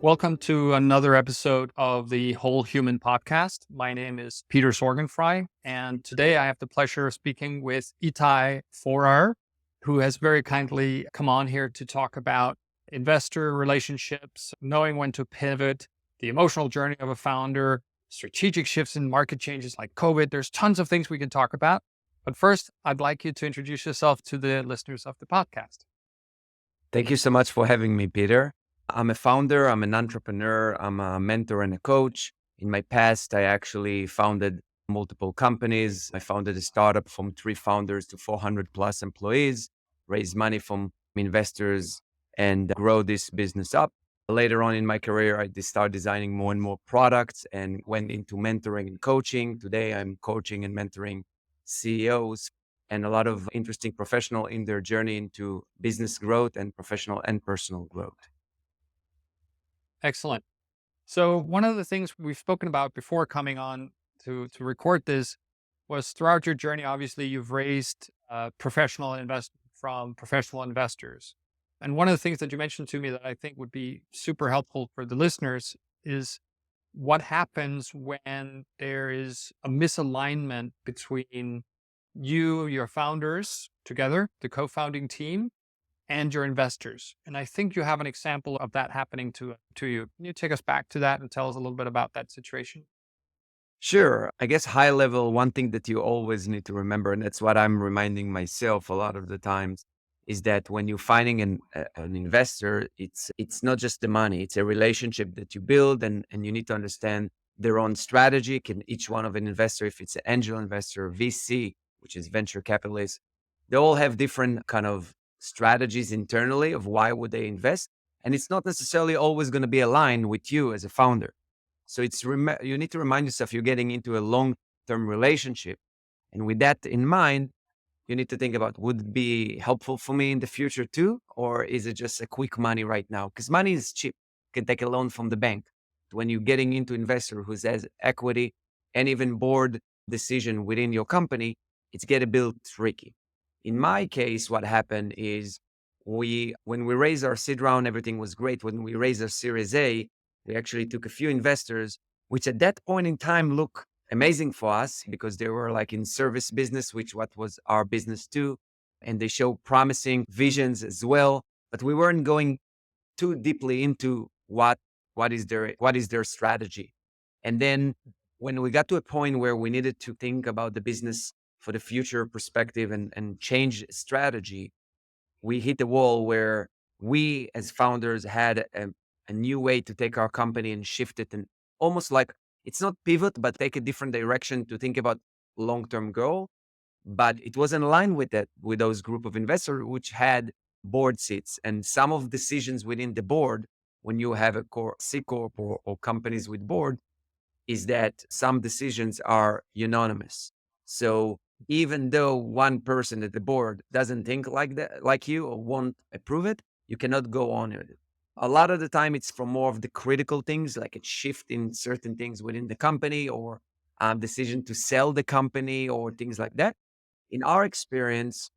Welcome to another episode of the Whole Human Podcast. My name is Peter Sorgenfrey, and today I have the pleasure of speaking with Itay Forer, who has very kindly come on here to talk about investor relationships, knowing when to pivot, the emotional journey of a founder, strategic shifts in market changes like COVID. There's tons of things we can talk about. But first, I'd like you to introduce yourself to the listeners of the podcast. Thank you so much for having me, Peter. I'm a founder, I'm an entrepreneur, I'm a mentor and a coach. In my past, I actually founded multiple companies. I founded a startup from 3 founders to 400 plus employees, raised money from investors, and grow this business up. Later on in my career, I started designing more and more products and went into mentoring and coaching. Today, I'm coaching and mentoring CEOs and a lot of interesting professional in their journey into business growth and professional and personal growth. Excellent. So one of the things we've spoken about before coming on to record this was throughout your journey, obviously you've raised professional investment from professional investors. And one of the things that you mentioned to me that I think would be super helpful for the listeners is what happens when there is a misalignment between you, your founders together, the co-founding team, and your investors. And I think you have an example of that happening to you. Can you take us back to that and tell us a little bit about that situation? Sure. I guess high level, one thing that you always need to remember, and that's what I'm reminding myself a lot of the times, is that when you're finding an investor, it's not just the money, it's a relationship that you build, and you need to understand their own strategy. Can each one of an investor, if it's an angel investor, VC, which is venture capitalist, they all have different kind of strategies internally of why would they invest. And it's not necessarily always going to be aligned with you as a founder. So you need to remind yourself you're getting into a long-term relationship. And with that in mind, you need to think about, would it be helpful for me in the future too? Or is it just a quick money right now? Because money is cheap. You can take a loan from the bank. When you're getting into investor who has equity and even board decision within your company, it's get a bit tricky. In my case, what happened is when we raised our seed round, everything was great. When we raised our Series A, we actually took a few investors, which at that point in time looked amazing for us because they were like in service business, which what was our business too. And they show promising visions as well. But we weren't going too deeply into what is their strategy. And then when we got to a point where we needed to think about the business for the future perspective and change strategy, we hit the wall where we as founders had a new way to take our company and shift it, and almost like it's not pivot, but take a different direction to think about long-term goal. But it wasn't aligned with that, with those group of investors, which had board seats and some of decisions within the board. When you have a C corp or companies with board, is that some decisions are unanimous. So even though one person at the board doesn't think like that, like you, or won't approve it, you cannot go on with it. A lot of the time, it's for more of the critical things, like a shift in certain things within the company, or decision to sell the company, or things like that. In our experience,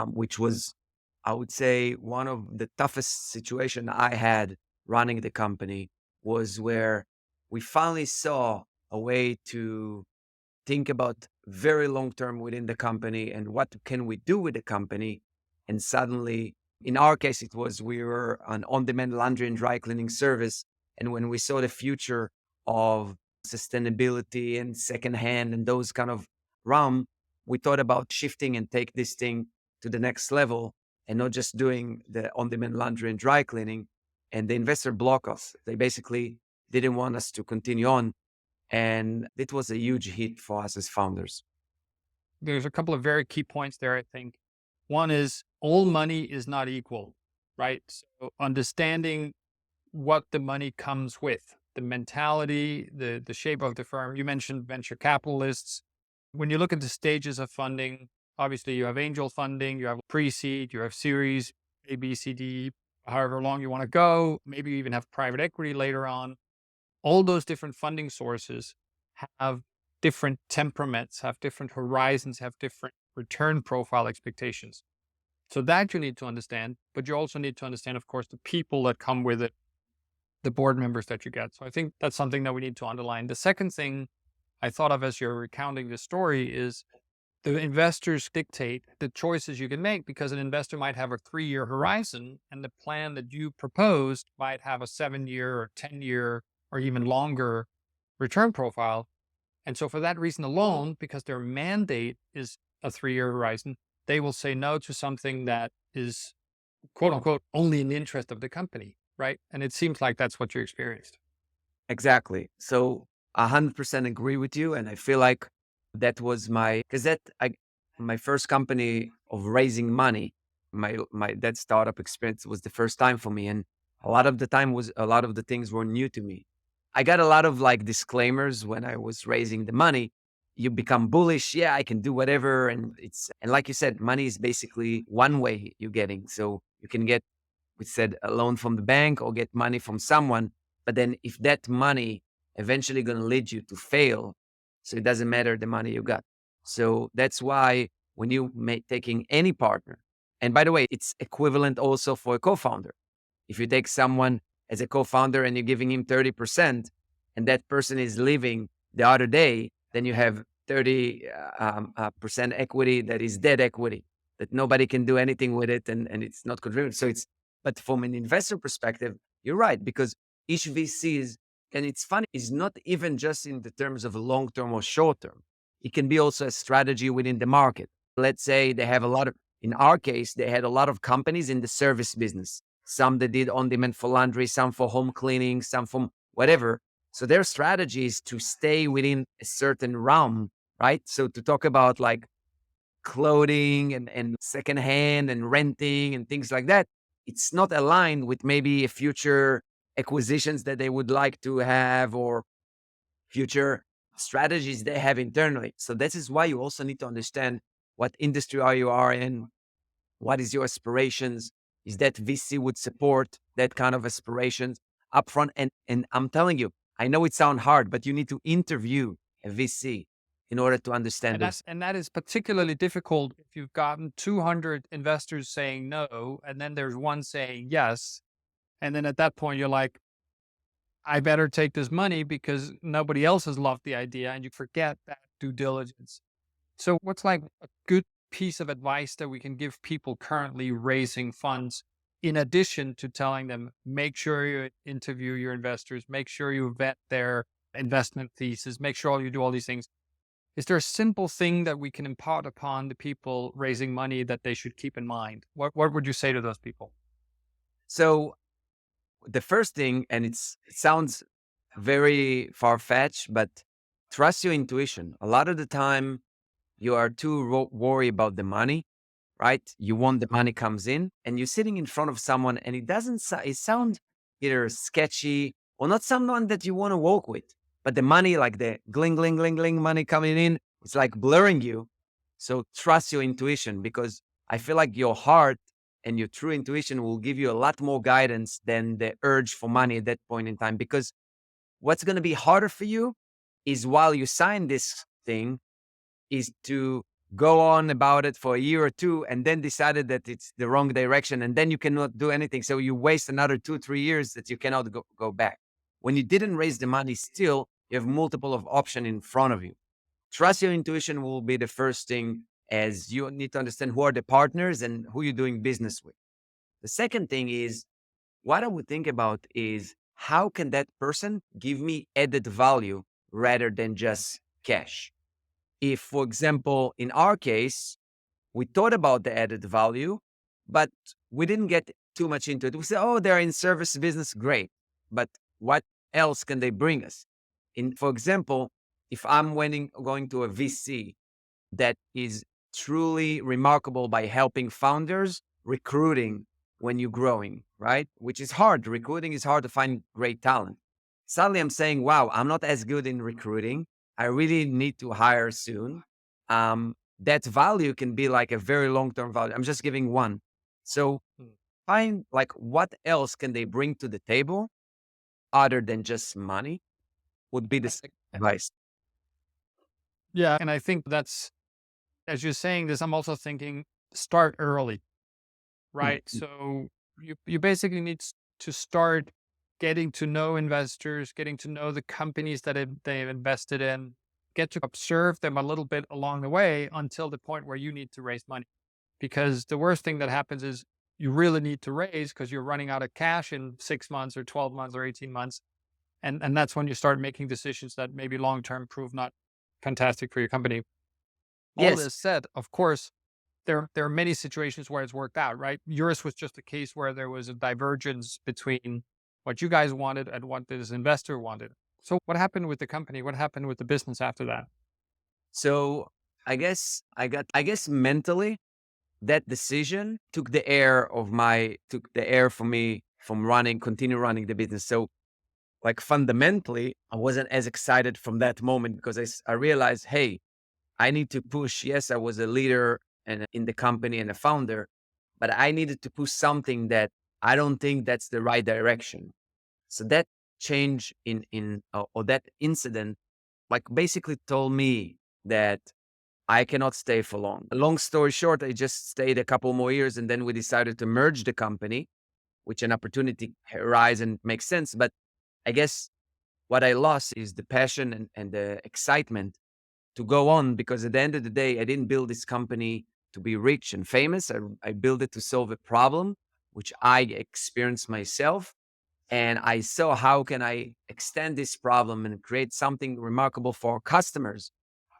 which was, I would say, one of the toughest situation I had running the company, was where we finally saw a way to think about very long term within the company and what can we do with the company. And suddenly, in our case, it was we were an on-demand laundry and dry cleaning service. And when we saw the future of sustainability and secondhand and those kind of realm, we thought about shifting and take this thing to the next level and not just doing the on-demand laundry and dry cleaning. And the investor blocked us. They basically didn't want us to continue on. And it was a huge hit for us as founders. There's a couple of very key points there, I think. One is all money is not equal, right? So understanding what the money comes with, the mentality, the shape of the firm. You mentioned venture capitalists. When you look at the stages of funding, obviously you have angel funding, you have pre-seed, you have series A, B, C, D, however long you want to go. Maybe you even have private equity later on. All those different funding sources have different temperaments, have different horizons, have different return profile expectations. So that you need to understand, but you also need to understand, of course, the people that come with it. the board members that you get. So I think that's something that we need to underline. The second thing I thought of as you're recounting the story is the investors dictate the choices you can make, because an investor might have a 3-year horizon and the plan that you proposed might have a 7-year or 10-year or even longer return profile. And so for that reason alone, because their mandate is a 3-year horizon, they will say no to something that is quote unquote only in the interest of the company. Right. And it seems like that's what you experienced. Exactly. So 100% agree with you. And I feel like that was because my first company of raising money, that startup experience was the first time for me. And a lot of the things were new to me. I got a lot of like disclaimers when I was raising the money. You become bullish. Yeah, I can do whatever. And like you said, money is basically one way you're getting. So you can get, we said, a loan from the bank or get money from someone. But then if that money eventually going to lead you to fail, so it doesn't matter the money you got. So that's why when you make taking any partner, and by the way, it's equivalent also for a co-founder. If you take someone as a co-founder and you're giving him 30% and that person is leaving the other day, then you have 30% equity that is dead equity that nobody can do anything with it, and it's not contributing. But from an investor perspective, you're right, because each VC is, and it's funny, is not even just in the terms of long term or short term. It can be also a strategy within the market. Let's say they have in our case, they had a lot of companies in the service business. Some that did on demand for laundry, some for home cleaning, some from whatever. So their strategy is to stay within a certain realm, right? So to talk about like clothing and secondhand and renting and things like that, it's not aligned with maybe a future acquisitions that they would like to have or future strategies they have internally. So this is why you also need to understand what industry you are in, what is your aspirations, is that VC would support that kind of aspirations upfront. And I'm telling you, I know it sounds hard, but you need to interview a VC in order to understand this. And that is particularly difficult if you've gotten 200 investors saying no, and then there's one saying yes. And then at that point, you're like, I better take this money because nobody else has loved the idea. And you forget that due diligence. So, what's like a good piece of advice that we can give people currently raising funds, in addition to telling them, make sure you interview your investors, make sure you vet their investment thesis, make sure you do all these things? Is there a simple thing that we can impart upon the people raising money that they should keep in mind? What would you say to those people? So the first thing, and it sounds very far fetched, but trust your intuition. A lot of the time, you are too worried about the money, right? You want the money comes in, and you're sitting in front of someone, and it doesn't. It sounds either sketchy or not someone that you want to work with. But the money, like the gling, gling, gling, gling money coming in, it's like blurring you. So trust your intuition, because I feel like your heart and your true intuition will give you a lot more guidance than the urge for money at that point in time. Because what's going to be harder for you is while you sign this thing, is to go on about it for a year or two and then decided that it's the wrong direction, and then you cannot do anything. So you waste another 2, 3 years that you cannot go back. When you didn't raise the money, still you have multiple of option in front of you. Trust your intuition will be the first thing, as you need to understand who are the partners and who you're doing business with. The second thing is, what I would think about is, how can that person give me added value rather than just cash? If, for example, in our case, we thought about the added value, but we didn't get too much into it. We said, oh, they're in service business, great. But what else can they bring us? For example, if I'm going to a VC that is truly remarkable by helping founders recruiting when you're growing, right? Which is hard. Recruiting is hard to find great talent. Suddenly I'm saying, wow, I'm not as good in recruiting. I really need to hire soon. That value can be like a very long-term value. I'm just giving one. So find like what else can they bring to the table other than just money would be the advice. Yeah. And I think that's, as you're saying this, I'm also thinking start early, right? Mm, So you basically need to start getting to know investors, getting to know the companies that they've invested in, get to observe them a little bit along the way until the point where you need to raise money. Because the worst thing that happens is you really need to raise because you're running out of cash in 6 months or 12 months or 18 months. And that's when you start making decisions that maybe long term prove not fantastic for your company. All Yes. this said, of course, there are many situations where it's worked out, right? Yours was just a case where there was a divergence between what you guys wanted and what this investor wanted. So what happened with the company? What happened with the business after that? So I guess mentally that decision took the air for me from continue running the business. So like fundamentally, I wasn't as excited from that moment because I realized, hey, I need to push. Yes, I was a leader and in the company and a founder, but I needed to push something that I don't think that's the right direction. So that change or that incident, like basically told me that I cannot stay for long. Long story short, I just stayed a couple more years and then we decided to merge the company, which an opportunity arise and makes sense. But I guess what I lost is the passion and the excitement to go on because at the end of the day, I didn't build this company to be rich and famous. I built it to solve a problem, which I experienced myself. And I saw how can I extend this problem and create something remarkable for our customers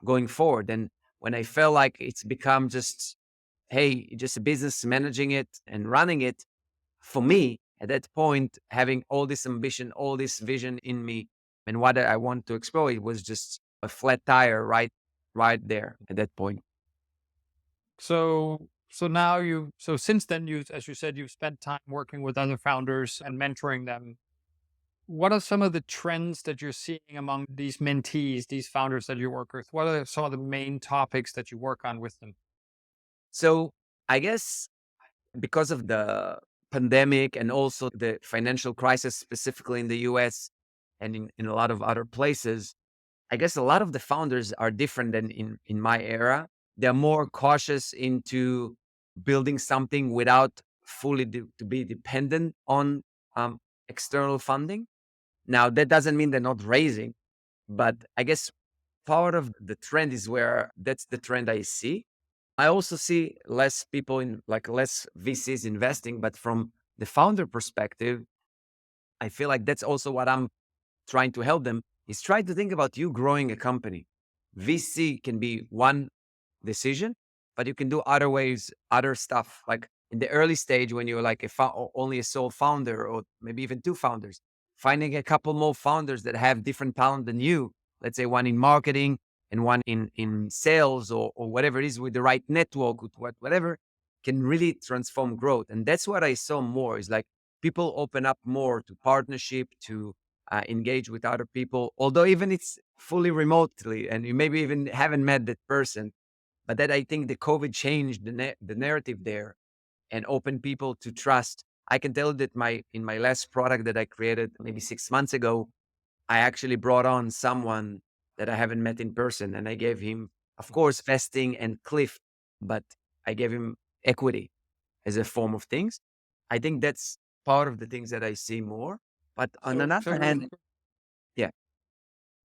going forward. And when I felt like it's become just, hey, just a business managing it and running it, for me, at that point, having all this ambition, all this vision in me, and what I want to explore, it was just a flat tire right there at that point. So now so since then you, as you said, you've spent time working with other founders and mentoring them. What are some of the trends that you're seeing among these mentees, these founders that you work with? What are some of the main topics that you work on with them? So I guess because of the pandemic and also the financial crisis, specifically in the US and in a lot of other places, I guess a lot of the founders are different than in my era. They're more cautious into building something without to be dependent on um, external funding. Now, that doesn't mean they're not raising, but I guess part of the trend is where that's the trend I see. I also see less people in like less VCs investing, but from the founder perspective, I feel like that's also what I'm trying to help them is try to think about you growing a company. VC can be one decision, but you can do other ways, other stuff. Like in the early stage, when you're like only a sole founder or maybe even two founders, finding a couple more founders that have different talent than you, let's say one in marketing and one in sales or whatever it is with the right network, with whatever can really transform growth. And that's what I saw more is like people open up more to partnership, to engage with other people, although even it's fully remotely and you maybe even haven't met that person. But that I think the COVID changed the narrative there and opened people to trust. I can tell you that in my last product that I created maybe 6 months ago, I actually brought on someone that I haven't met in person, and I gave him, of course, vesting and cliff, but I gave him equity as a form of things. I think that's part of the things that I see more. But on So another hand, yeah,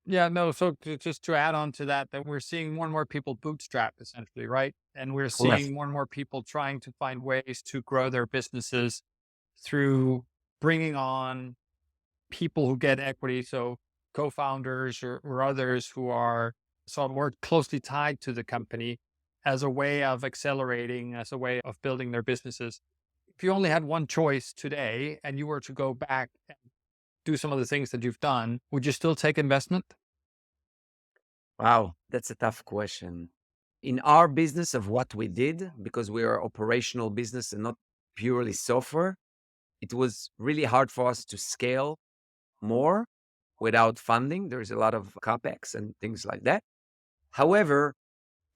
yeah, no. So just to add on to that, that we're seeing more and more people bootstrap essentially, right? And we're correct. seeing more and more people trying to find ways to grow their businesses through bringing on people who get equity. So co-founders or others who are sort of more closely tied to the company as a way of accelerating, as a way of building their businesses. If you only had one choice today and you were to go back and do some of the things that you've done, would you still take investment? Wow, that's a tough question. In our business of what we did, because we are operational business and not purely software, it was really hard for us to scale more without funding. There's a lot of capex and things like that. However,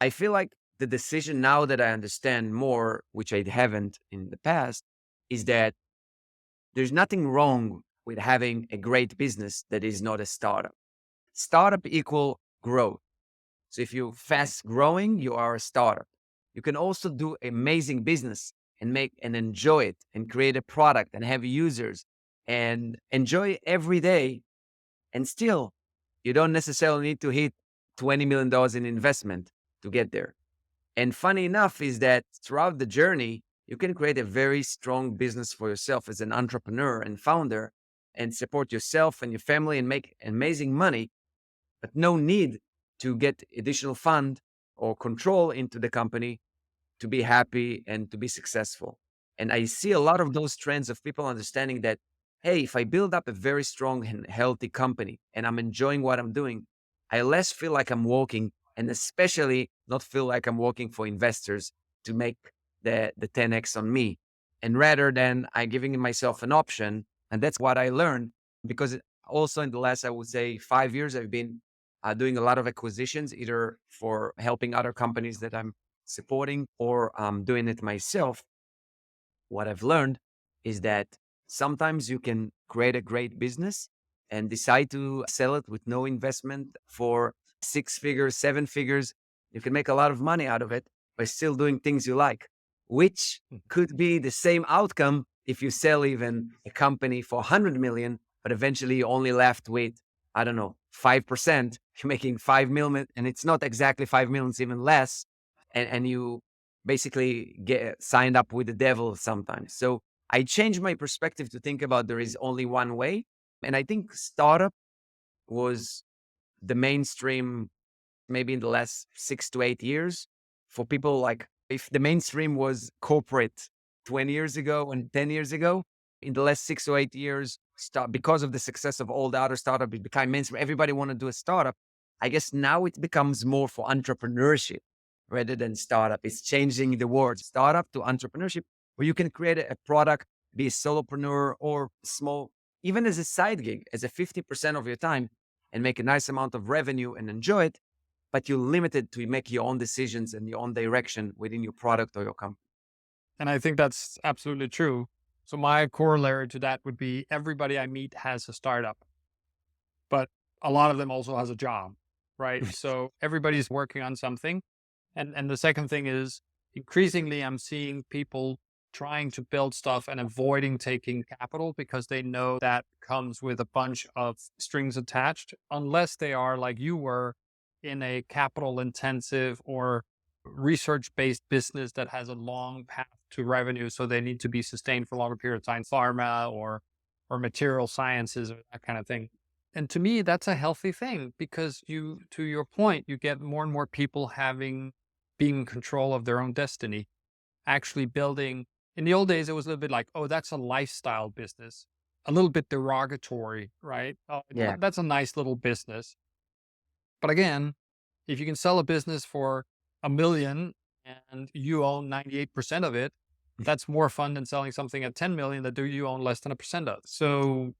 I feel like the decision now that I understand more, which I haven't in the past, is that there's nothing wrong with having a great business that is not a startup. Startup equal growth. So if you're fast growing, you are a startup. You can also do amazing business and make and enjoy it and create a product and have users and enjoy every day. And still, you don't necessarily need to hit $20 million in investment to get there. And funny enough is that throughout the journey, you can create a very strong business for yourself as an entrepreneur and founder and support yourself and your family and make amazing money, but no need to get additional fund or control into the company to be happy and to be successful. And I see a lot of those trends of people understanding that, hey, if I build up a very strong and healthy company and I'm enjoying what I'm doing, I less feel like I'm working, and especially not feel like I'm working for investors to make the 10x on me. And rather than I giving myself an option, and that's what I learned because also in the last, I would say 5 years, I've been doing a lot of acquisitions, either for helping other companies that I'm supporting or doing it myself. What I've learned is that sometimes you can create a great business and decide to sell it with no investment for 6 figures, 7 figures. You can make a lot of money out of it by still doing things you like, which could be the same outcome if you sell even a company for 100 million, but eventually you only left with, I don't know, 5%. You're making 5 million, and it's not exactly 5 million, it's even less. And you basically get signed up with the devil sometimes. So I changed my perspective to think about there is only one way. And I think startup was the mainstream maybe in the last 6 to 8 years for people. Like if the mainstream was corporate 20 years ago and 10 years ago, in the last 6 or 8 years, because of the success of all the other startups, it became mainstream. Everybody want to do a startup. I guess now it becomes more for entrepreneurship rather than startup. It's changing the word startup to entrepreneurship, where you can create a product, be a solopreneur or small, even as a side gig, as a 50% of your time, and make a nice amount of revenue and enjoy it, but you're limited to make your own decisions and your own direction within your product or your company. And I think that's absolutely true. So my corollary to that would be everybody I meet has a startup, but a lot of them also has a job, right? So everybody's working on something. And the second thing is increasingly I'm seeing people trying to build stuff and avoiding taking capital because they know that comes with a bunch of strings attached, unless they are like you were in a capital intensive or research based business that has a long path to revenue. So they need to be sustained for a longer period of time, pharma or material sciences or that kind of thing. And to me, that's a healthy thing because you, to your point, you get more and more people being in control of their own destiny, actually building. In the old days, it was a little bit like, oh, that's a lifestyle business, a little bit derogatory, right? Oh, Yeah. that's a nice little business. But again, if you can sell a business for 1 million and you own 98% of it, that's more fun than selling something at 10 million that you own less than a percent of. So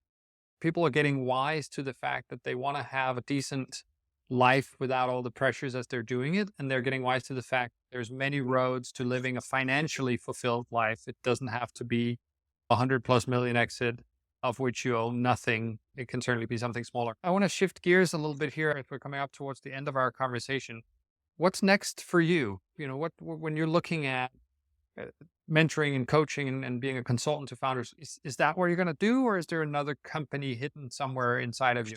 people are getting wise to the fact that they want to have a decent life without all the pressures as they're doing it. And they're getting wise to the fact there's many roads to living a financially fulfilled life. It doesn't have to be 100+ million exit of which you own nothing. It can certainly be something smaller. I want to shift gears a little bit here as we're coming up towards the end of our conversation. What's next for you? When you're looking at uh, mentoring and coaching and being a consultant to founders, is that what you're going to do? Or is there another company hidden somewhere inside of you?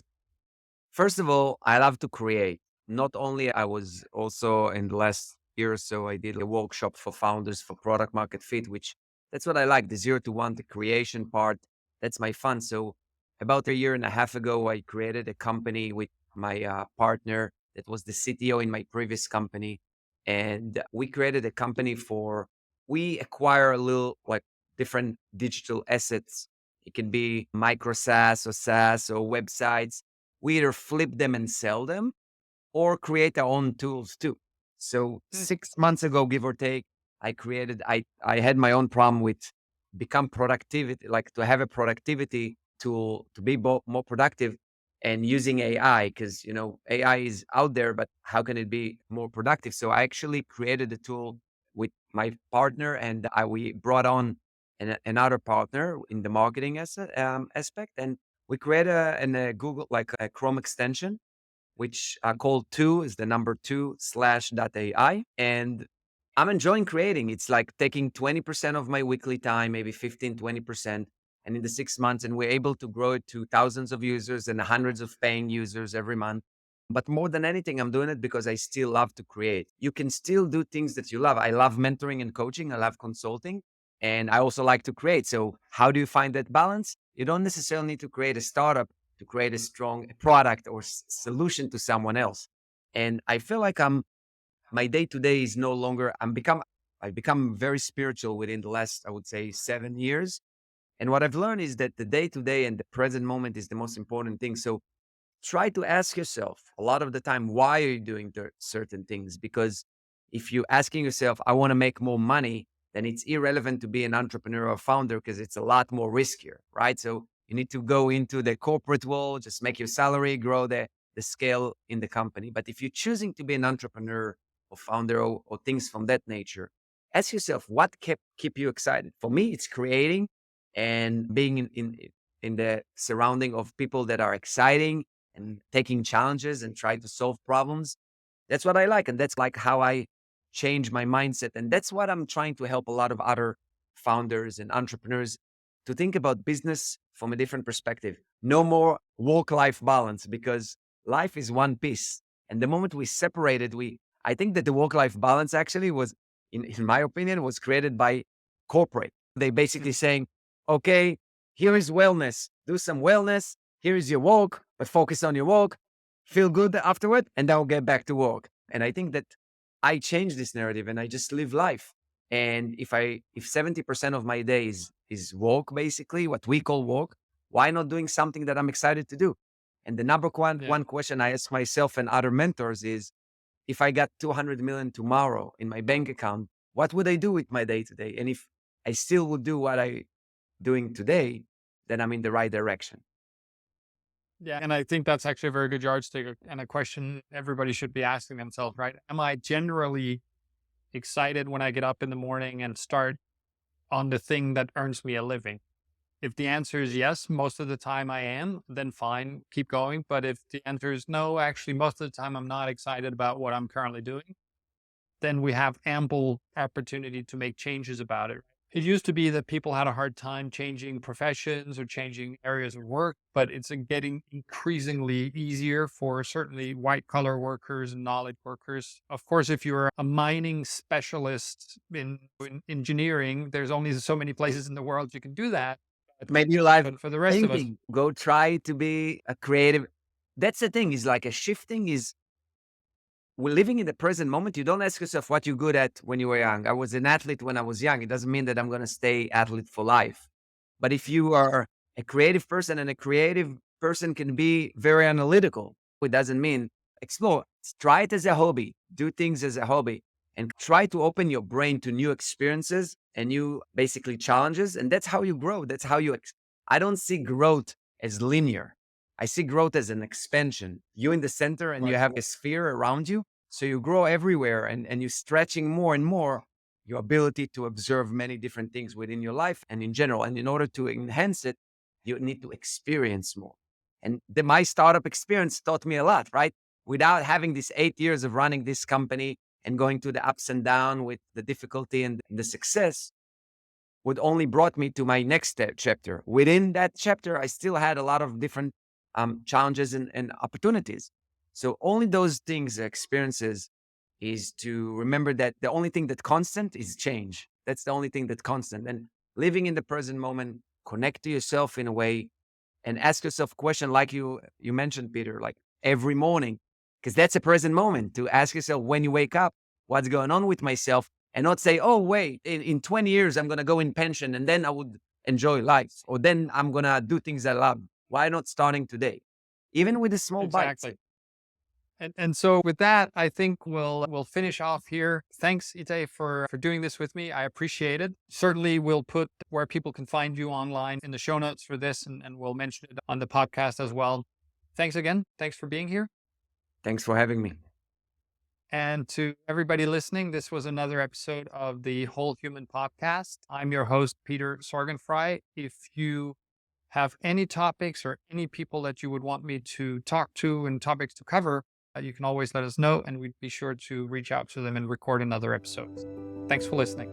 First of all, I love to create. Not only I was also in the last year or so, I did a workshop for founders for product market fit, which that's what I like, the 0 to 1, the creation part. That's my fun. So about a year and a half ago, I created a company with my partner that was the CTO in my previous company. And we created a company we acquire a little like different digital assets. It can be micro SaaS or SaaS or websites. We either flip them and sell them or create our own tools too. So Mm. 6 months ago, give or take, I had my own problem with become productivity, like to have a productivity tool to be more productive and using AI, because AI is out there, but how can it be more productive? So I actually created a tool with my partner, and we brought on another partner in the marketing aspect, and we created a Google, like a Chrome extension, which I called two is the number two slash dot AI. And I'm enjoying creating. It's like taking 20% of my weekly time, maybe 15, 20%. and in the 6 months, and we're able to grow it to thousands of users and hundreds of paying users every month. But more than anything, I'm doing it because I still love to create. You can still do things that you love. I love mentoring and coaching. I love consulting. And I also like to create. So how do you find that balance? You don't necessarily need to create a startup to create a strong product or solution to someone else. And I feel like my day to day is no longer, I become very spiritual within the last, I would say, 7 years. And what I've learned is that the day to day and the present moment is the most important thing. So try to ask yourself a lot of the time, why are you doing certain things? Because if you're asking yourself, I want to make more money, then it's irrelevant to be an entrepreneur or founder because it's a lot more riskier, right? So you need to go into the corporate world, just make your salary, grow the scale in the company. But if you're choosing to be an entrepreneur or founder or things from that nature, ask yourself, what keep you excited? For me, it's creating and being in the surrounding of people that are exciting and taking challenges and try to solve problems. That's what I like. And that's like how I change my mindset. And that's what I'm trying to help a lot of other founders and entrepreneurs to think about business from a different perspective. No more work-life balance because life is one piece. And the moment we separated, I think that the work-life balance actually was, in my opinion, was created by corporate. They basically saying, okay, here is wellness, do some wellness. Here is your work, but focus on your work, feel good afterward, and then we'll get back to work. And I think that I change this narrative and I just live life. And if 70% of my day is work, basically what we call work, why not doing something that I'm excited to do? And the number Yeah. one question I ask myself and other mentors is, if I got 200 million tomorrow in my bank account, what would I do with my day to day? And if I still would do what I doing today, then I'm in the right direction. Yeah. And I think that's actually a very good yardstick and a question everybody should be asking themselves, right? Am I generally excited when I get up in the morning and start on the thing that earns me a living? If the answer is yes, most of the time I am, then fine, keep going. But if the answer is no, actually, most of the time I'm not excited about what I'm currently doing, then we have ample opportunity to make changes about it. It used to be that people had a hard time changing professions or changing areas of work, but it's getting increasingly easier for certainly white collar workers and knowledge workers. Of course, if you're a mining specialist in engineering, there's only so many places in the world you can do that. Made your life But for the rest of us, thinking. Go try to be a creative. That's the thing. Is like a shifting. Is we're living in the present moment. You don't ask yourself what you're good at when you were young. I was an athlete when I was young. It doesn't mean that I'm going to stay athlete for life. But if you are a creative person, and a creative person can be very analytical, it doesn't mean explore. Try it as a hobby. Do things as a hobby and try to open your brain to new experiences and new basically challenges. And that's how you grow. That's how I don't see growth as linear. I see growth as an expansion. You in the center and you right. have a sphere around you. So you grow everywhere and you're stretching more and more your ability to observe many different things within your life and in general. And in order to enhance it, you need to experience more. And my startup experience taught me a lot, right? Without having these 8 years of running this company and going through the ups and downs with the difficulty and the success, would only brought me to my next chapter. Within that chapter, I still had a lot of different challenges and opportunities. So only those things, experiences, is to remember that the only thing that's constant is change. That's the only thing that's constant. And living in the present moment, connect to yourself in a way and ask yourself a question like you mentioned, Peter, like every morning, because that's a present moment to ask yourself when you wake up, what's going on with myself, and not say, oh, wait, in 20 years, I'm going to go in pension and then I would enjoy life, or then I'm going to do things I love. Why not starting today? Even with the small bites. Exactly. And so with that, I think we'll finish off here. Thanks, Itay, for doing this with me. I appreciate it. Certainly we'll put where people can find you online in the show notes for this, and we'll mention it on the podcast as well. Thanks again. Thanks for being here. Thanks for having me. And to everybody listening, this was another episode of the Whole Human Podcast. I'm your host, Peter Sorgenfrei. If you have any topics or any people that you would want me to talk to and topics to cover, you can always let us know, and we'd be sure to reach out to them and record another episode. Thanks for listening.